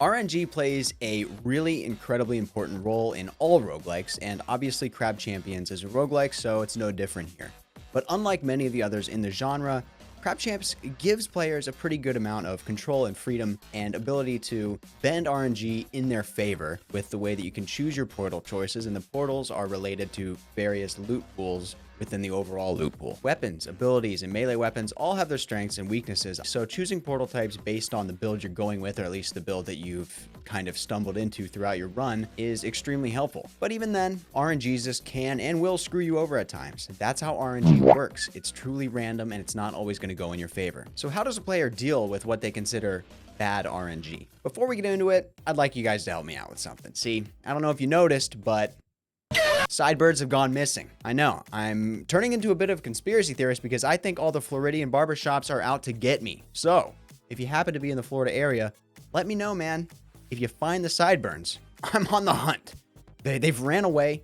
RNG plays a really incredibly important role in all roguelikes, and obviously Crab Champions is a roguelike, so it's no different here. But unlike many of the others in the genre, Crab Champs gives players a pretty good amount of control and freedom and ability to bend RNG in their favor with the way that you can choose your portal choices, and the portals are related to various loot pools within the overall loot pool. Weapons, abilities, and melee weapons all have their strengths and weaknesses, so choosing portal types based on the build you're going with, or at least the build that you've kind of stumbled into throughout your run, is extremely helpful. But even then, RNG just can and will screw you over at times. That's how RNG works. It's truly random and it's not always going to go in your favor. So how does a player deal with what they consider bad RNG? Before we get into it, I'd like you guys to help me out with something. See, I don't know if you noticed, but sideburns have gone missing. I know, I'm turning into a bit of a conspiracy theorist because I think all the Floridian barbershops are out to get me. So, if you happen to be in the Florida area, let me know, man. If you find the sideburns, I'm on the hunt. They've ran away.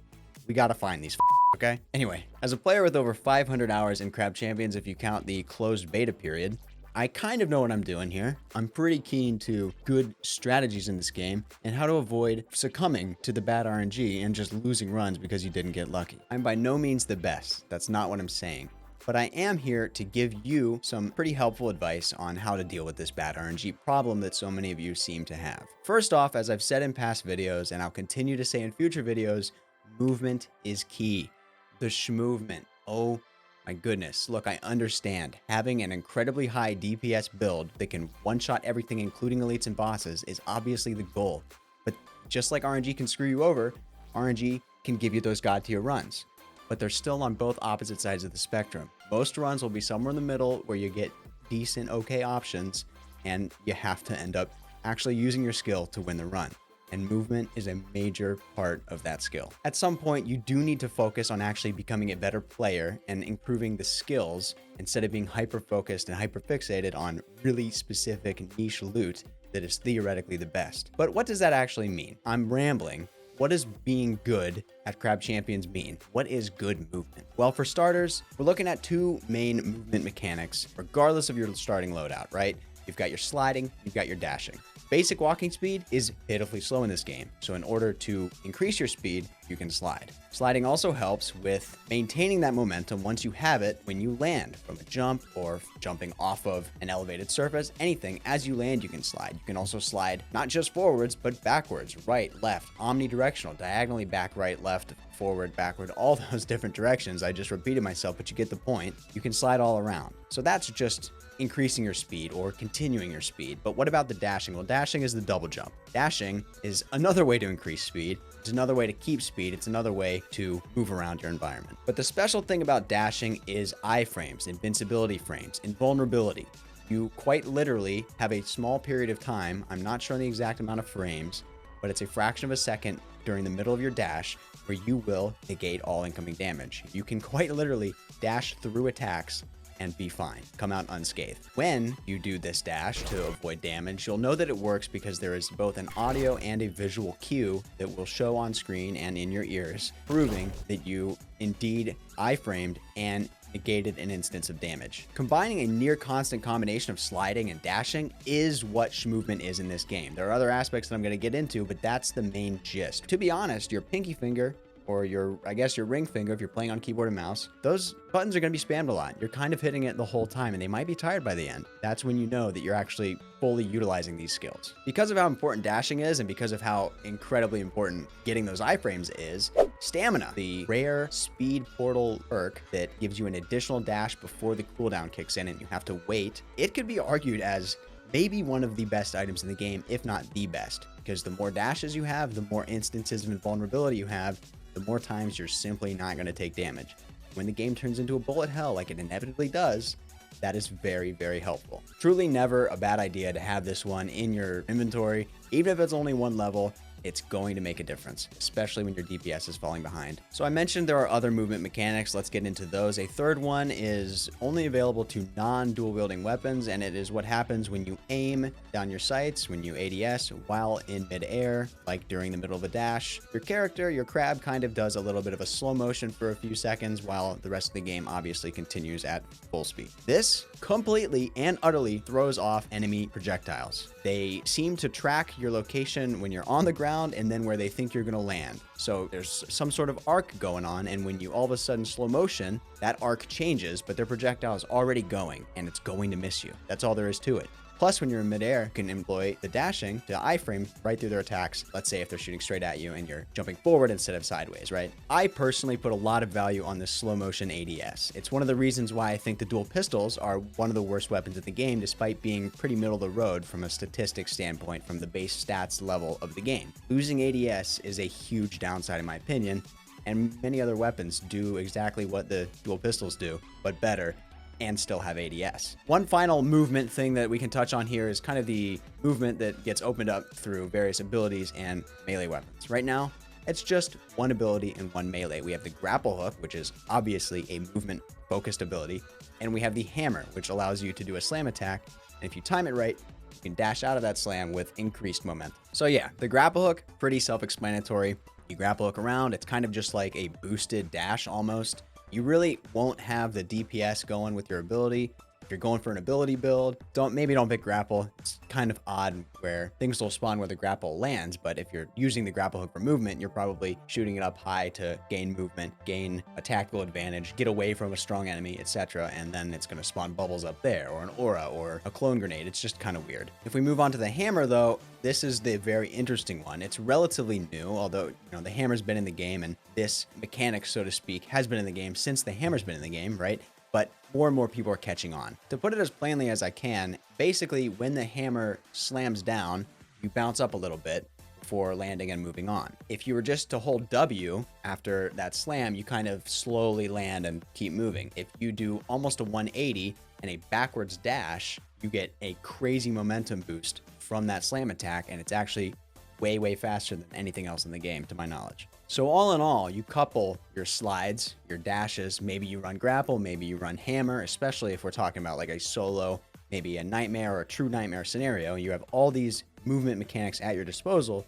We gotta find these okay? Anyway, as a player with over 500 hours in Crab Champions, if you count the closed beta period, I kind of know what I'm doing here. I'm pretty keen to good strategies in this game and how to avoid succumbing to the bad RNG and just losing runs because you didn't get lucky. I'm by no means the best. That's not what I'm saying. But I am here to give you some pretty helpful advice on how to deal with this bad RNG problem that so many of you seem to have. First off, as I've said in past videos, and I'll continue to say in future videos, movement is key. The SHMOVEMENT. Oh my goodness. Look, I understand. Having an incredibly high DPS build that can one-shot everything, including elites and bosses, is obviously the goal. But just like RNG can screw you over, RNG can give you those god-tier runs. But they're still on both opposite sides of the spectrum. Most runs will be somewhere in the middle where you get decent, okay options, and you have to end up actually using your skill to win the run. And movement is a major part of that skill. At some point, you do need to focus on actually becoming a better player and improving the skills instead of being hyper-focused and hyper-fixated on really specific niche loot that is theoretically the best. But what does that actually mean? I'm rambling. What does being good at Crab Champions mean? What is good movement? Well, for starters, we're looking at two main movement mechanics, regardless of your starting loadout, right? You've got your sliding, you've got your dashing. Basic walking speed is pitifully slow in this game, so in order to increase your speed, you can slide. Sliding also helps with maintaining that momentum once you have it when you land from a jump or jumping off of an elevated surface, anything. As you land, you can slide. You can also slide not just forwards, but backwards, right, left, omnidirectional, diagonally back, right, left, forward, backward, all those different directions. I just repeated myself, but you get the point. You can slide all around. So that's just increasing your speed or continuing your speed. But what about the dashing? Well, dashing is the double jump. Dashing is another way to increase speed. It's another way to keep speed. It's another way to move around your environment. But the special thing about dashing is iframes, invincibility frames, invulnerability. You quite literally have a small period of time, I'm not sure the exact amount of frames, but it's a fraction of a second during the middle of your dash where you will negate all incoming damage. You can quite literally dash through attacks and be fine, come out unscathed. When you do this dash to avoid damage, you'll know that it works because there is both an audio and a visual cue that will show on screen and in your ears, proving that you indeed iframed and negated an instance of damage. Combining a near constant combination of sliding and dashing is what SHMOVEMENT is in this game. There are other aspects that I'm going to get into, but that's the main gist. To be honest, your pinky finger, or your, I guess your ring finger if you're playing on keyboard and mouse, those buttons are going to be spammed a lot. You're kind of hitting it the whole time and they might be tired by the end. That's when you know that you're actually fully utilizing these skills. Because of how important dashing is and because of how incredibly important getting those iframes is, stamina, the rare speed portal perk that gives you an additional dash before the cooldown kicks in and you have to wait, it could be argued as maybe one of the best items in the game, if not the best, because the more dashes you have, the more instances of invulnerability you have, the more times you're simply not going to take damage. When the game turns into a bullet hell like it inevitably does, that is very, very helpful. Truly never a bad idea to have this one in your inventory. Even if it's only one level, it's going to make a difference, especially when your DPS is falling behind. So I mentioned there are other movement mechanics. Let's get into those. A third one is only available to non-dual wielding weapons, and it is what happens when you aim down your sights, when you ADS while in midair, like during the middle of a dash. Your character, your crab, kind of does a little bit of a slow motion for a few seconds while the rest of the game obviously continues at full speed. This completely and utterly throws off enemy projectiles. They seem to track your location when you're on the ground and then where they think you're going to land. So there's some sort of arc going on, and when you all of a sudden slow motion, that arc changes, but their projectile is already going, and it's going to miss you. That's all there is to it. Plus, when you're in midair, you can employ the dashing to iframe right through their attacks. Let's say if they're shooting straight at you and you're jumping forward instead of sideways, right? I personally put a lot of value on this slow motion ADS. It's one of the reasons why I think the dual pistols are one of the worst weapons in the game, despite being pretty middle of the road from a statistics standpoint from the base stats level of the game. Losing ADS is a huge downside in my opinion, and many other weapons do exactly what the dual pistols do, but better, and still have ADS. One final movement thing that we can touch on here is kind of the movement that gets opened up through various abilities and melee weapons. Right now, it's just one ability and one melee. We have the grapple hook, which is obviously a movement focused ability, and we have the hammer, which allows you to do a slam attack, and if you time it right, you can dash out of that slam with increased momentum. So yeah, the grapple hook, pretty self-explanatory. You grapple hook around, it's kind of just like a boosted dash almost. You really won't have the DPS going with your ability. If you're going for an ability build, maybe don't pick grapple. It's kind of odd where things will spawn where the grapple lands, but if you're using the grapple hook for movement, you're probably shooting it up high to gain movement, gain a tactical advantage, get away from a strong enemy, etc. And then it's going to spawn bubbles up there, or an aura, or a clone grenade. It's just kind of weird. If we move on to the hammer though, this is the very interesting one. It's relatively new, although the hammer's been in the game, and this mechanic, so to speak, has been in the game since the hammer's been in the game, right? But more and more people are catching on. To put it as plainly as I can, basically when the hammer slams down, you bounce up a little bit before landing and moving on. If you were just to hold W after that slam, you kind of slowly land and keep moving. If you do almost a 180 and a backwards dash, you get a crazy momentum boost from that slam attack, and it's actually way, way faster than anything else in the game, to my knowledge. So all in all, you couple your slides, your dashes, maybe you run grapple, maybe you run hammer, especially if we're talking about like a solo, maybe a nightmare or a true nightmare scenario, you have all these movement mechanics at your disposal,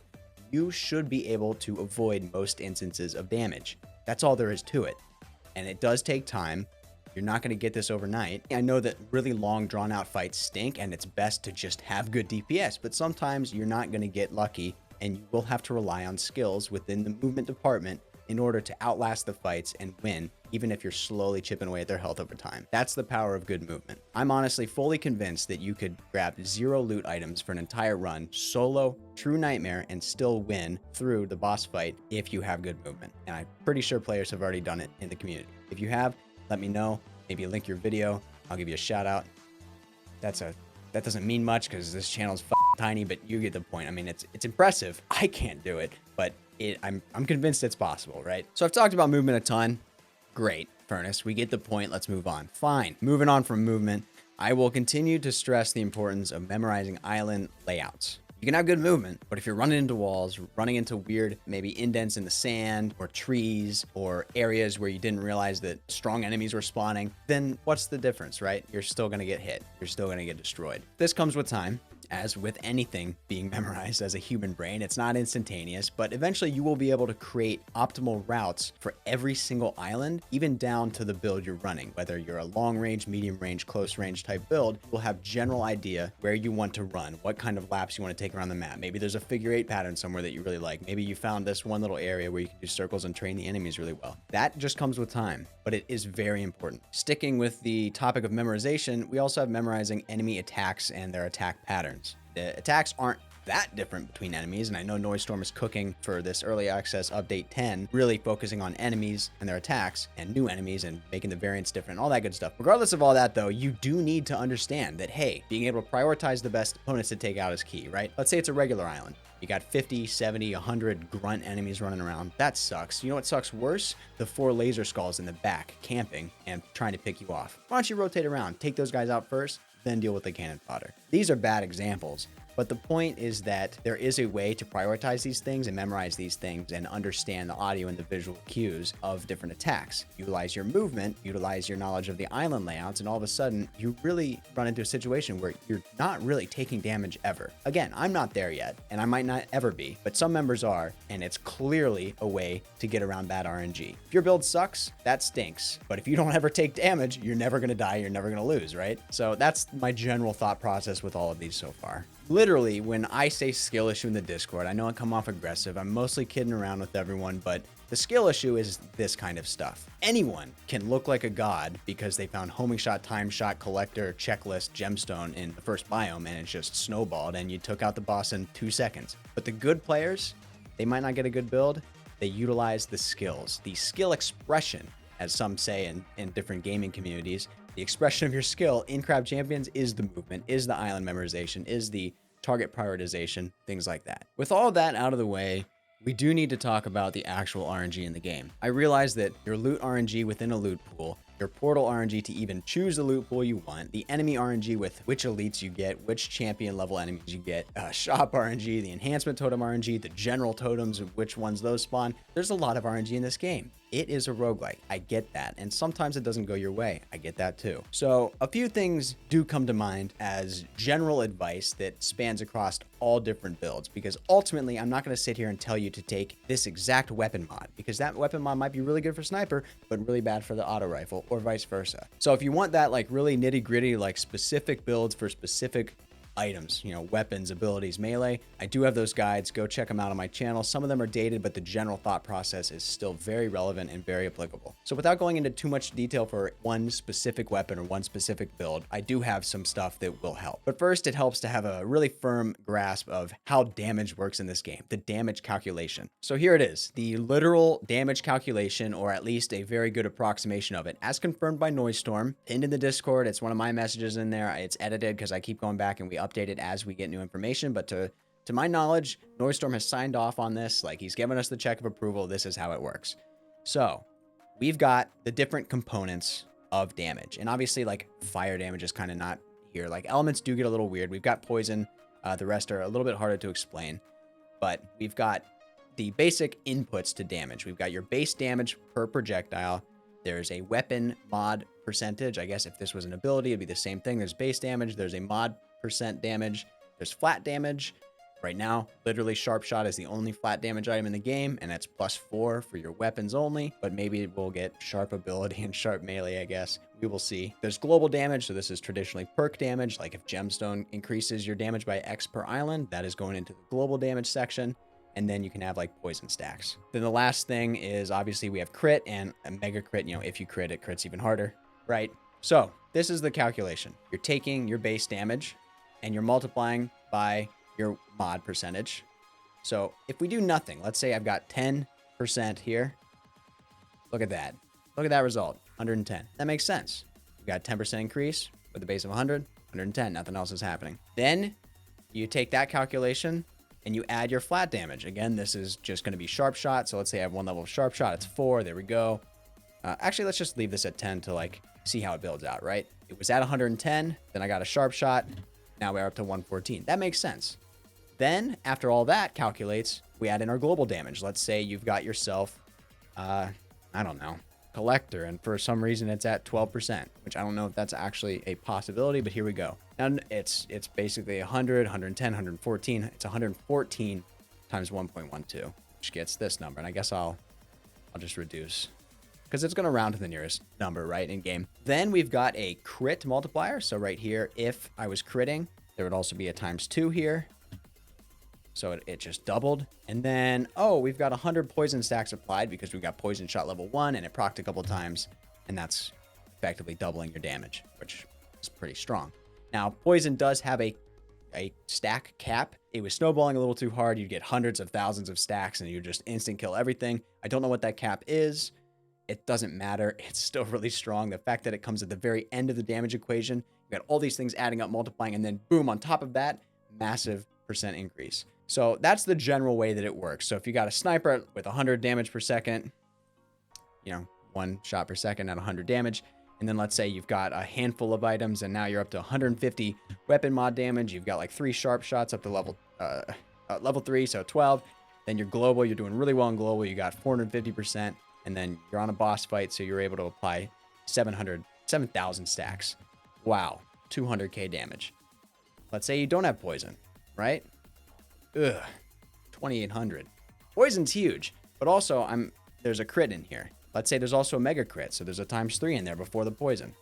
you should be able to avoid most instances of damage. That's all there is to it. And it does take time. You're not going to get this overnight. I know that really long drawn out fights stink and it's best to just have good DPS, but sometimes you're not going to get lucky and you will have to rely on skills within the movement department in order to outlast the fights and win, even if you're slowly chipping away at their health over time. That's the power of good movement. I'm honestly fully convinced that you could grab 0 loot items for an entire run, solo, true nightmare, and still win through the boss fight if you have good movement. And I'm pretty sure players have already done it in the community. If you have, let me know. Maybe link your video. I'll give you a shout out. That doesn't mean much because this channel is tiny, but you get the point. I mean, it's impressive. I can't do it, but I'm convinced it's possible, right? So I've talked about movement a ton. Great, Furnace. We get the point. Let's move on. Fine. Moving on from movement, I will continue to stress the importance of memorizing island layouts. You can have good movement, but if you're running into walls, running into weird, maybe indents in the sand or trees or areas where you didn't realize that strong enemies were spawning, then what's the difference, right? You're still going to get hit. You're still going to get destroyed. This comes with time. As with anything being memorized as a human brain, it's not instantaneous, but eventually you will be able to create optimal routes for every single island, even down to the build you're running. Whether you're a long range, medium range, close range type build, you'll have general idea where you want to run, what kind of laps you want to take around the map. Maybe there's a figure 8 pattern somewhere that you really like. Maybe you found this one little area where you can do circles and train the enemies really well. That just comes with time, but it is very important. Sticking with the topic of memorization, we also have memorizing enemy attacks and their attack patterns. The attacks aren't that different between enemies, and I know Noisestorm is cooking for this early access update 10, really focusing on enemies and their attacks and new enemies and making the variants different, all that good stuff. Regardless of all that though, you do need to understand that, hey, being able to prioritize the best opponents to take out is key, right? Let's say it's a regular island. You got 50, 70, 100 grunt enemies running around. That sucks. You know what sucks worse? The 4 laser skulls in the back camping and trying to pick you off. Why don't you rotate around, take those guys out first, then deal with the cannon fodder. These are bad examples, but the point is that there is a way to prioritize these things and memorize these things and understand the audio and the visual cues of different attacks. Utilize your movement, utilize your knowledge of the island layouts, and all of a sudden you really run into a situation where you're not really taking damage ever. Again, I'm not there yet, and I might not ever be, but some members are, and it's clearly a way to get around bad RNG. If your build sucks, that stinks, but if you don't ever take damage, you're never gonna die, you're never gonna lose, right? So that's my general thought process with all of these so far. literally, when I say skill issue in the Discord, I know I come off aggressive. I'm mostly kidding around with everyone, but the skill issue is this kind of stuff. Anyone can look like a god because they found homing shot, time shot, collector, checklist, gemstone in the first biome, and it's just snowballed, and you took out the boss in 2 seconds. But the good players, they might not get a good build. They utilize the skills, the skill expression, as some say in different gaming communities. The expression of your skill in Crab Champions is the movement, is the island memorization, is the target prioritization, things like that. With all of that out of the way, we do need to talk about the actual RNG in the game. I realize that your loot RNG within a loot pool, your portal RNG to even choose the loot pool you want, the enemy RNG with which elites you get, which champion level enemies you get, shop RNG, the enhancement totem RNG, the general totems, and which ones those spawn. There's a lot of RNG in this game. It is a roguelike. I get that. And sometimes it doesn't go your way. I get that too. So a few things do come to mind as general advice that spans across all different builds, because ultimately I'm not going to sit here and tell you to take this exact weapon mod, because that weapon mod might be really good for sniper, but really bad for the auto rifle, or vice versa. So if you want that like really nitty gritty, like specific builds for specific items, you know, weapons, abilities, melee, I do have those guides. Go check them out on my channel. Some of them are dated, but the general thought process is still very relevant and very applicable. So without going into too much detail for one specific weapon or one specific build, I do have some stuff that will help. But first, it helps to have a really firm grasp of how damage works in this game, the damage calculation. So here it is, the literal damage calculation, or at least a very good approximation of it, as confirmed by Noisetorm, pinned in the Discord. It's one of my messages in there. It's edited because I keep going back and we update it as we get new information, but to my knowledge, Noisetorm has signed off on this. Like, he's given us the check of approval. This is how it works. So we've got the different components of damage, and obviously like fire damage is kind of not here. Like elements do get a little weird. We've got poison. The rest are a little bit harder to explain, but we've got the basic inputs to damage. We've got your base damage per projectile. There's a weapon mod percentage. I guess if this was an ability, it'd be the same thing. There's base damage. There's a mod percent damage. There's flat damage. Right now, literally sharp shot is the only flat damage item in the game, and that's +4 for your weapons only, but maybe we'll get sharp ability and sharp melee, I guess. We will see. There's global damage, so this is traditionally perk damage. Like if gemstone increases your damage by X per island, that is going into the global damage section. And then you can have like poison stacks. Then the last thing is obviously we have crit and a mega crit. You know, if you crit, it crits even harder, right? So this is the calculation. You're taking your base damage and you're multiplying by your mod percentage. So if we do nothing, let's say I've got 10% here. Look at that. Look at that result, 110. That makes sense. We got 10% increase with a base of 100, 110. Nothing else is happening. Then you take that calculation and you add your flat damage. Again, this is just going to be sharp shot. So let's say I have one level of sharp shot. It's 4. There we go. Actually, let's just leave this at 10 to like see how it builds out, right? It was at 110. Then I got a sharp shot. Now we're up to 114. That makes sense. Then after all that calculates, we add in our global damage. Let's say you've got yourself, I don't know, collector, and for some reason it's at 12%, which I don't know if that's actually a possibility, but here we go. Now it's basically 100, 110, 114. It's 114 times 1.12, which gets this number. And I guess I'll just reduce because it's going to round to the nearest number, right, in game. Then we've got a crit multiplier. So right here, if I was critting, there would also be a ×2 here. So it just doubled. And then, oh, we've got 100 poison stacks applied because we've got poison shot level 1 and it procced a couple times. And that's effectively doubling your damage, which is pretty strong. Now, poison does have a stack cap. It was snowballing a little too hard. You'd get hundreds of thousands of stacks and you just instant kill everything. I don't know what that cap is. It doesn't matter. It's still really strong. The fact that it comes at the very end of the damage equation, you got all these things adding up, multiplying, and then boom, on top of that, massive percent increase. So that's the general way that it works. So if you got a sniper with 100 damage per second, you know, 1 shot per second at 100 damage, and then let's say you've got a handful of items and now you're up to 150 weapon mod damage. You've got like 3 sharp shots up to level 3, so 12. Then you're global. You're doing really well in global. You got 450%, and then you're on a boss fight, so you're able to apply 7,000 stacks. Wow, 200k damage. Let's say you don't have poison, right? Ugh, 2,800. Poison's huge, but also there's a crit in here. Let's say there's also a mega crit, so there's a ×3 in there before the poison.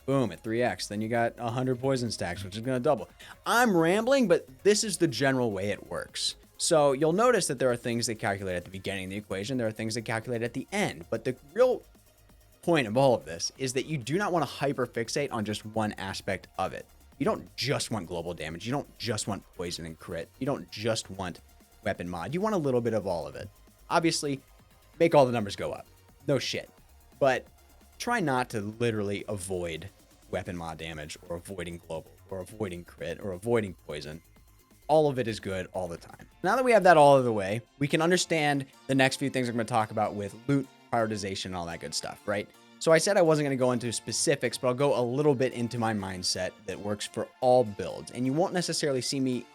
Boom, at 3x. Then you got 100 poison stacks, which is going to double. I'm rambling, but this is the general way it works. So you'll notice that there are things that calculate at the beginning of the equation. There are things that calculate at the end. But the real point of all of this is that you do not want to hyperfixate on just one aspect of it. You don't just want global damage. You don't just want poison and crit. You don't just want weapon mod. You want a little bit of all of it. Obviously, make all the numbers go up. No shit. But try not to literally avoid weapon mod damage or avoiding global or avoiding crit or avoiding poison. All of it is good all the time. Now that we have that all out of the way, we can understand the next few things I'm going to talk about with loot, prioritization, and all that good stuff, right? So I said I wasn't going to go into specifics, but I'll go a little bit into my mindset that works for all builds. And you won't necessarily see me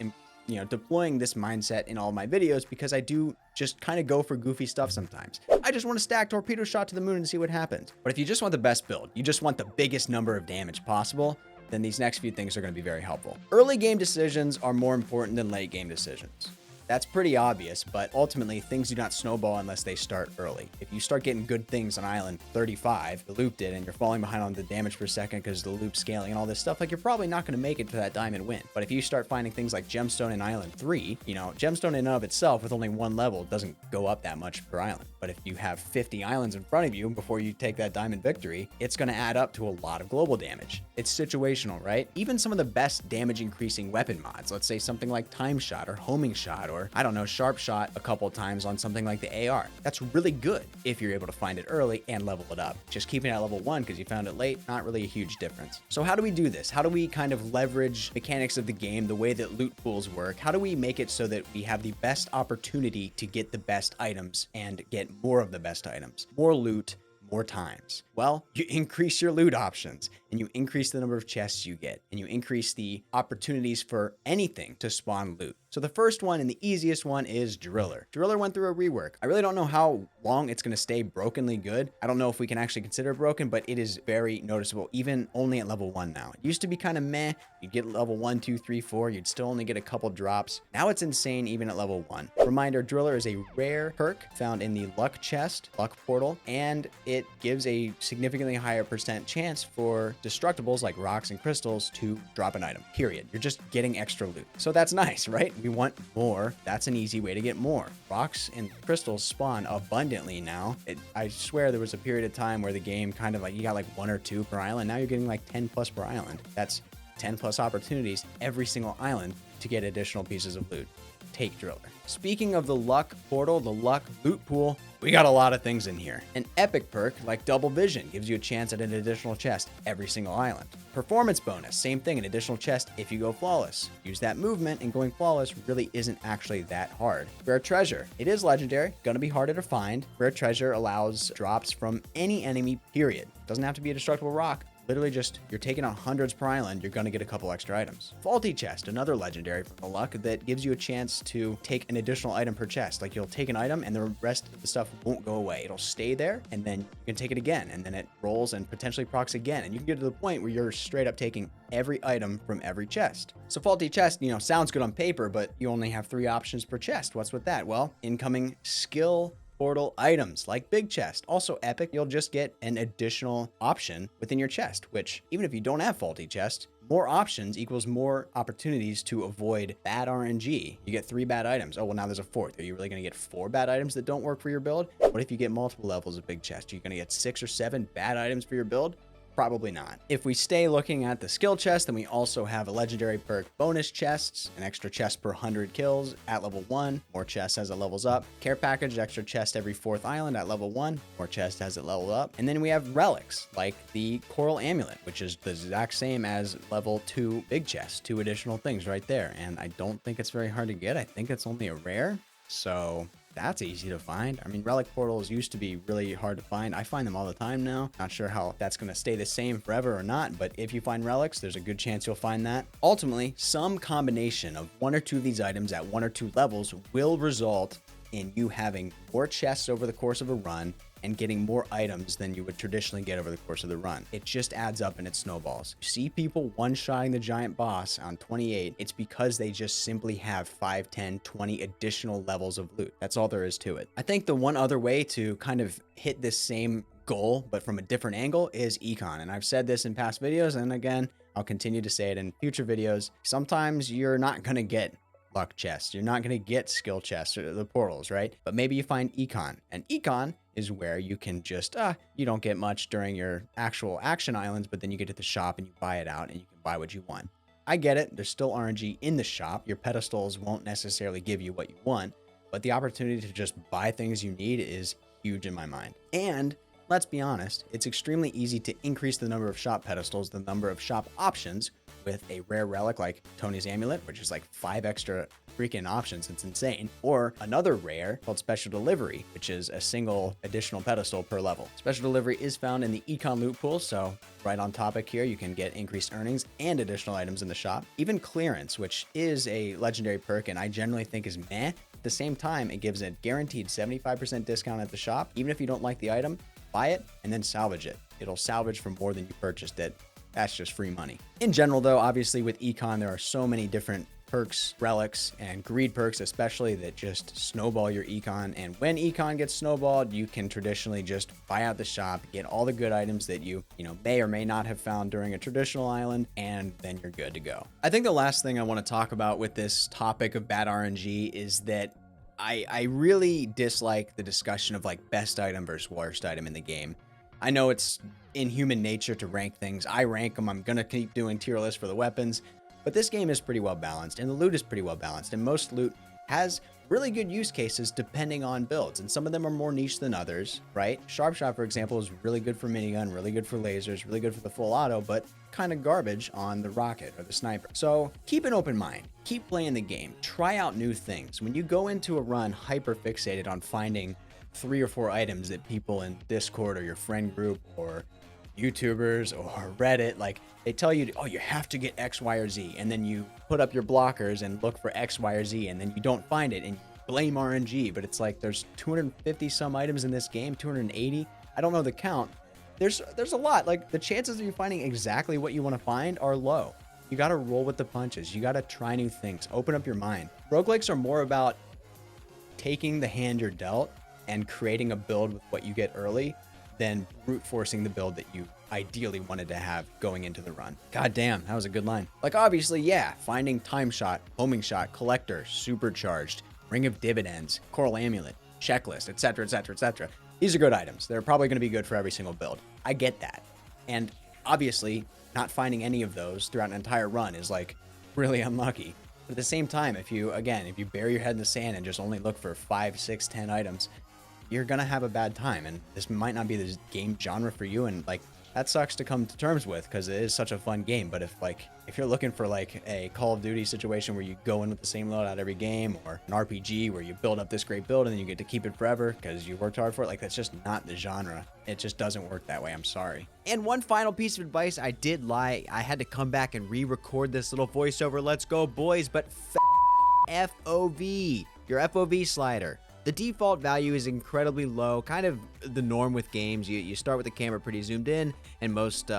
deploying this mindset in all my videos because I do just kind of go for goofy stuff sometimes. I just want to stack torpedo shot to the moon and see what happens. But if you just want the best build, you just want the biggest number of damage possible, then these next few things are going to be very helpful. Early game decisions are more important than late game decisions. That's pretty obvious, but ultimately things do not snowball unless they start early. If you start getting good things on island 35, the loop did, and you're falling behind on the damage per second because the loop scaling and all this stuff, like you're probably not going to make it to that diamond win. But if you start finding things like gemstone in island 3, gemstone in and of itself with only one level doesn't go up that much per island. But if you have 50 islands in front of you before you take that diamond victory, it's going to add up to a lot of global damage. It's situational, right? Even some of the best damage increasing weapon mods, let's say something like time shot or homing shot, or I don't know, sharp shot a couple times on something like the AR. That's really good if you're able to find it early and level it up. Just keeping it at level 1 because you found it late, not really a huge difference. So how do we do this? How do we kind of leverage mechanics of the game, the way that loot pools work? How do we make it so that we have the best opportunity to get the best items and get more of the best items? More loot, more times. Well, you increase your loot options and you increase the number of chests you get and you increase the opportunities for anything to spawn loot. So the first one and the easiest one is Driller. Driller went through a rework. I really don't know how long it's going to stay brokenly good. I don't know if we can actually consider it broken, but it is very noticeable, even only at level 1 now. It used to be kind of meh. You'd get level 1, 2, 3, 4. You'd still only get a couple drops. Now it's insane even at level 1. Reminder, Driller is a rare perk found in the luck chest, luck portal, and it gives a significantly higher percent chance for destructibles like rocks and crystals to drop an item, period. You're just getting extra loot. So that's nice, right? We want more. That's an easy way to get more. Rocks and crystals spawn abundantly now. I swear there was a period of time where the game kind of like, you got like 1 or 2 per island. Now you're getting like 10 plus per island. That's 10 plus opportunities every single island to get additional pieces of loot. Take Driller. Speaking of the luck portal, the luck loot pool, we got a lot of things in here. An epic perk like Double Vision gives you a chance at an additional chest every single island. Performance bonus, same thing, an additional chest if you go flawless. Use that movement, and going flawless really isn't actually that hard. Rare treasure, it is legendary, gonna be harder to find. Rare treasure allows drops from any enemy, period. Doesn't have to be a destructible rock. Literally just, you're taking on hundreds per island, you're going to get a couple extra items. Faulty chest, another legendary from the luck that gives you a chance to take an additional item per chest. Like you'll take an item and the rest of the stuff won't go away. It'll stay there and then you can take it again and then it rolls and potentially procs again. And you can get to the point where you're straight up taking every item from every chest. So faulty chest, sounds good on paper, but you only have 3 options per chest. What's with that? Well, incoming skill portal items like big chest, also epic. You'll just get an additional option within your chest, which even if you don't have faulty chest, more options equals more opportunities to avoid bad RNG. You get 3 bad items. Oh, well, now there's a 4th. Are you really going to get 4 bad items that don't work for your build? What if you get multiple levels of big chest? Are you going to get 6 or 7 bad items for your build? Probably not. If we stay looking at the skill chest, then we also have a legendary perk bonus chests, an extra chest per 100 kills at level 1, more chests as it levels up. Care package, extra chest every 4th island at level 1, more chest as it levels up. And then we have relics like the coral amulet, which is the exact same as level 2 big chest, 2 additional things right there. And I don't think it's very hard to get. I think it's only a rare. So that's easy to find. I mean, relic portals used to be really hard to find. I find them all the time now. Not sure how that's going to stay the same forever or not, but if you find relics, there's a good chance you'll find that. Ultimately, some combination of 1 or 2 of these items at 1 or 2 levels will result in you having more chests over the course of a run and getting more items than you would traditionally get over the course of the run. It just adds up and it snowballs. You see people one-shotting the giant boss on 28, it's because they just simply have 5, 10, 20 additional levels of loot. That's all there is to it. I think the one other way to kind of hit this same goal, but from a different angle, is econ. And I've said this in past videos, and again, I'll continue to say it in future videos. Sometimes you're not going to get luck chests. You're not going to get skill chests or the portals, right? But maybe you find econ, and econ is where you can just, you don't get much during your actual action islands, but then you get to the shop and you buy it out and you can buy what you want. I get it. There's still RNG in the shop. Your pedestals won't necessarily give you what you want, but the opportunity to just buy things you need is huge in my mind. And let's be honest, it's extremely easy to increase the number of shop pedestals, the number of shop options, with a rare relic like Tony's Amulet, which is like 5 extra freaking options. It's insane. Or another rare called Special Delivery, which is a single additional pedestal per level. Special Delivery is found in the econ loot pool, so right on topic here, you can get increased earnings and additional items in the shop. Even Clearance, which is a legendary perk and I generally think is meh. At the same time, it gives a guaranteed 75% discount at the shop. Even if you don't like the item, buy it and then salvage it. It'll salvage for more than you purchased it. That's just free money. In general, though, obviously with econ, there are so many different perks, relics, and greed perks especially that just snowball your econ. And when econ gets snowballed, you can traditionally just buy out the shop, get all the good items that you may or may not have found during a traditional island, and then you're good to go. I think the last thing I want to talk about with this topic of bad RNG is that I really dislike the discussion of like best item versus worst item in the game. I know it's in human nature to rank things. I rank them. I'm going to keep doing tier lists for the weapons, but this game is pretty well balanced and the loot is pretty well balanced, and most loot has really good use cases depending on builds, and some of them are more niche than others, right? Sharp Shot, for example, is really good for minigun, really good for lasers, really good for the full auto, but kind of garbage on the rocket or the sniper. So keep an open mind, keep playing the game, try out new things. When you go into a run hyper fixated on finding 3 or 4 items that people in Discord or your friend group or YouTubers or Reddit, like they tell you, oh, you have to get X, Y, or Z, and then you put up your blockers and look for X, Y, or Z, and then you don't find it and you blame RNG. But it's like there's 250 some items in this game, 280. I don't know the count. There's a lot. Like the chances of you finding exactly what you want to find are low. You got to roll with the punches. You got to try new things. Open up your mind. Roguelikes are more about taking the hand you're dealt and creating a build with what you get early than brute forcing the build that you ideally wanted to have going into the run. God damn, that was a good line. Like obviously, yeah, finding Time Shot, Homing Shot, Collector, Supercharged, Ring of Dividends, Coral Amulet, Checklist, etc., etc., etc. These are good items. They're probably going to be good for every single build. I get that. And obviously, not finding any of those throughout an entire run is like really unlucky. But at the same time, if you bury your head in the sand and just only look for 5, 6, 10 items, you're gonna have a bad time, and this might not be the game genre for you, and like that sucks to come to terms with because it is such a fun game. But if you're looking for like a Call of Duty situation where you go in with the same loadout every game, or an RPG where you build up this great build and then you get to keep it forever because you worked hard for it, like that's just not the genre. It just doesn't work that way. I'm sorry. And one final piece of advice, I did lie. I had to come back and re-record this little voiceover. Let's go, boys. But FOV, your FOV slider. The default value is incredibly low, kind of the norm with games. You start with the camera pretty zoomed in, and most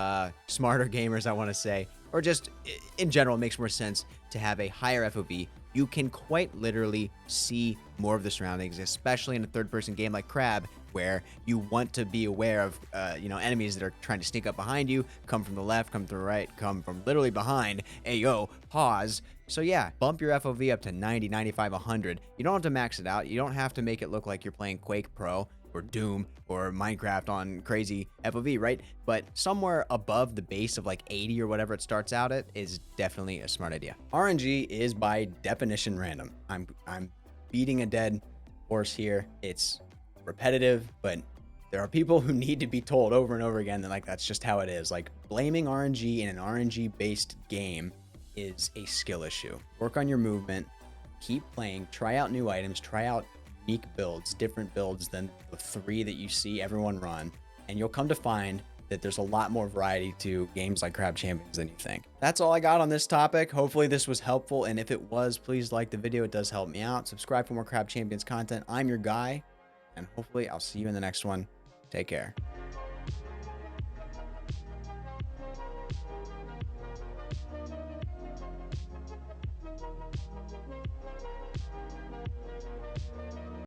smarter gamers, I want to say, or just in general, it makes more sense to have a higher FOV. You can quite literally see more of the surroundings, especially in a third-person game like Crab, where you want to be aware of enemies that are trying to sneak up behind you, come from the left, come to the right, come from literally behind. Ayo, pause. So yeah, bump your FOV up to 90, 95, 100. You don't have to max it out. You don't have to make it look like you're playing Quake Pro or Doom or Minecraft on crazy FOV, right? But somewhere above the base of like 80 or whatever it starts out at is definitely a smart idea. RNG is by definition random. I'm beating a dead horse here. It's repetitive, but there are people who need to be told over and over again that like that's just how it is. Like blaming RNG in an RNG based game is a skill issue. Work on your movement, keep playing, try out new items, try out unique builds, different builds than the 3 that you see everyone run, and you'll come to find that there's a lot more variety to games like Crab Champions than you think. That's all I got on this topic. Hopefully this was helpful, and if it was, please like the video. It does help me out. Subscribe for more Crab Champions content. I'm your guy, and hopefully I'll see you in the next one. Take care.